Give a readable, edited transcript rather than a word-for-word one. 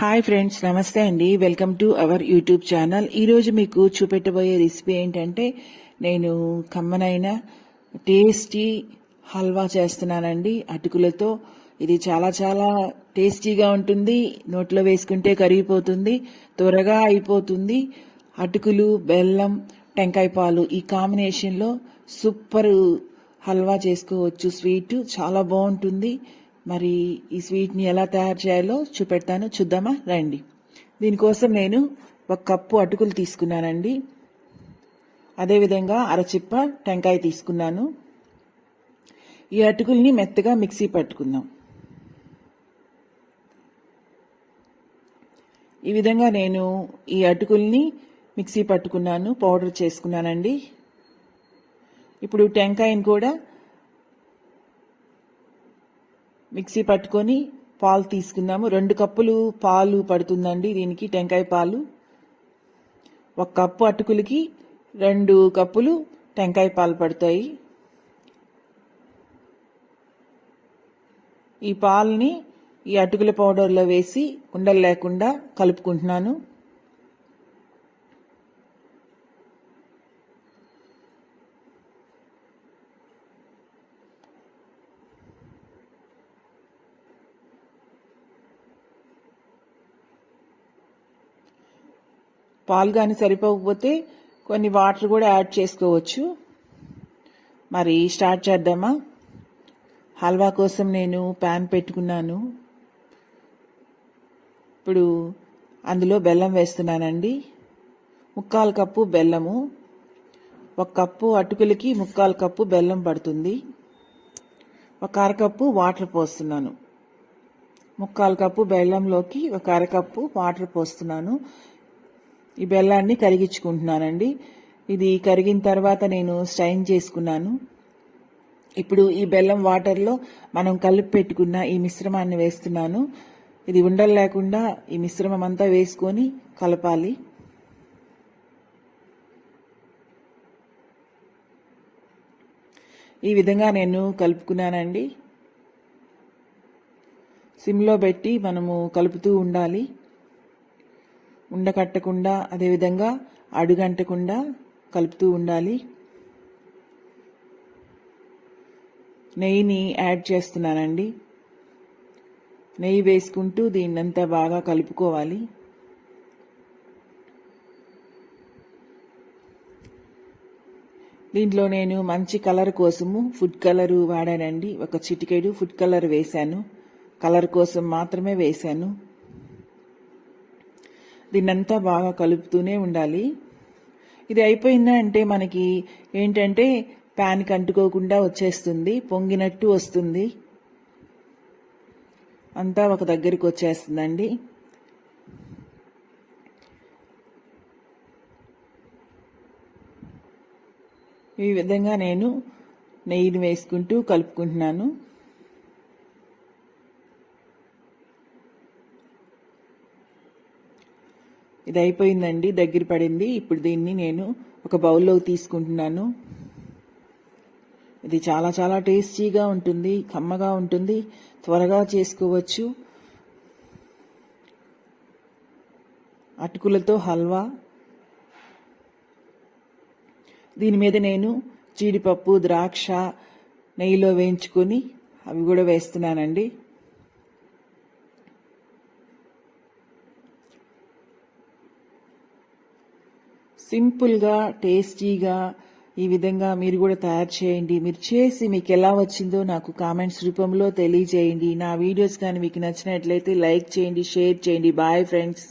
Hi friends, నమస్తే అండి. Welcome to our YouTube channel. ఈరోజు మీకు చూపెట్టబోయే రెసిపీ ఏంటంటే నేను కమ్మనైన టేస్టీ హల్వా చేస్తున్నానండి అటుకులతో. ఇది చాలా చాలా టేస్టీగా ఉంటుంది. నోట్లో వేసుకుంటే కరిగిపోతుంది, త్వరగా అయిపోతుంది. అటుకులు, బెల్లం, టెంకాయ పాలు ఈ కాంబినేషన్లో సూపర్ హల్వా చేసుకోవచ్చు. స్వీట్ చాలా బాగుంటుంది. మరి ఈ స్వీట్ని ఎలా తయారు చేయాలో చూపెడతాను, చూద్దామా రండి. దీనికోసం నేను 1 కప్పు అటుకులు తీసుకున్నానండి. అదేవిధంగా అరచిప్ప టెంకాయ తీసుకున్నాను. ఈ అటుకుల్ని మెత్తగా మిక్సీ పట్టుకుందాం. ఈ విధంగా నేను ఈ అటుకుల్ని మిక్సీ పట్టుకున్నాను, పౌడర్ చేసుకున్నానండి. ఇప్పుడు టెంకాయని కూడా మిక్సీ పట్టుకొని పాలు తీసుకున్నాము. 2 కప్పులు పాలు పడుతుందండి దీనికి, టెంకాయ పాలు. 1 కప్పు అటుకులకి 2 కప్పులు టెంకాయ పాలు పడతాయి. ఈ పాలని ఈ అటుకుల పౌడర్లో వేసి ఉండలు లేకుండా కలుపుకుంటున్నాను. పాలు కానీ సరిపోకపోతే కొన్ని వాటర్ కూడా యాడ్ చేసుకోవచ్చు. మరి స్టార్ట్ చేద్దామా? హల్వా కోసం నేను ప్యాన్ పెట్టుకున్నాను. ఇప్పుడు అందులో బెల్లం వేస్తున్నానండి. 3/4 కప్పు బెల్లము. 1 కప్పు అటుకులకి 3/4 కప్పు బెల్లం పడుతుంది. 1 అరకప్పు వాటర్ పోస్తున్నాను. 3/4 కప్పు బెల్లంలోకి 1 అరకప్పు వాటర్ పోస్తున్నాను. ఈ బెల్లాన్ని కరిగించుకుంటున్నానండి. ఇది కరిగిన తర్వాత నేను స్ట్రైన్ చేసుకున్నాను. ఇప్పుడు ఈ బెల్లం వాటర్లో మనం కలిపి పెట్టుకున్న ఈ మిశ్రమాన్ని వేస్తున్నాను. ఇది ఉండలు లేకుండా ఈ మిశ్రమం అంతా వేసుకొని కలపాలి. ఈ విధంగా నేను కలుపుకున్నానండి. సిమ్లో పెట్టి మనము కలుపుతూ ఉండాలి. ఉండకట్టకుండా, అదేవిధంగా అడుగంటకుండా కలుపుతూ ఉండాలి. నెయ్యిని యాడ్ చేస్తున్నానండి. నెయ్యి వేసుకుంటూ దీన్నంతా బాగా కలుపుకోవాలి. దీంట్లో నేను మంచి కలర్ కోసము ఫుడ్ కలర్ వాడానండి. 1 చిటికెడు ఫుడ్ కలర్ వేశాను. కలర్ కోసం మాత్రమే వేశాను. దీన్నంతా బాగా కలుపుతూనే ఉండాలి. ఇది అయిపోయిందా అంటే మనకి ఏంటంటే ప్యాన్కి అంటుకోకుండా వచ్చేస్తుంది, పొంగినట్టు వస్తుంది, అంతా ఒక దగ్గరికి వచ్చేస్తుందండి. ఈ విధంగా నేను నెయ్యిని వేసుకుంటూ కలుపుకుంటున్నాను. ఇది అయిపోయిందండి, దగ్గర పడింది. ఇప్పుడు దీన్ని నేను ఒక బౌల్లోకి తీసుకుంటున్నాను. ఇది చాలా చాలా టేస్టీగా ఉంటుంది, కమ్మగా ఉంటుంది, త్వరగా చేసుకోవచ్చు. అటుకులతో హల్వా. దీని మీద నేను జీడిపప్పు, ద్రాక్ష నెయ్యిలో వేయించుకొని అవి కూడా వేస్తున్నానండి. సింపుల్గా, టేస్టీగా ఈ విధంగా మీరు కూడా తయారు చేయండి. మీరు చేసి మీకు ఎలా వచ్చిందో నాకు కామెంట్స్ రూపంలో తెలియజేయండి. నా వీడియోస్ కానీ మీకు నచ్చినట్లయితే లైక్ చేయండి, షేర్ చేయండి. Bye friends.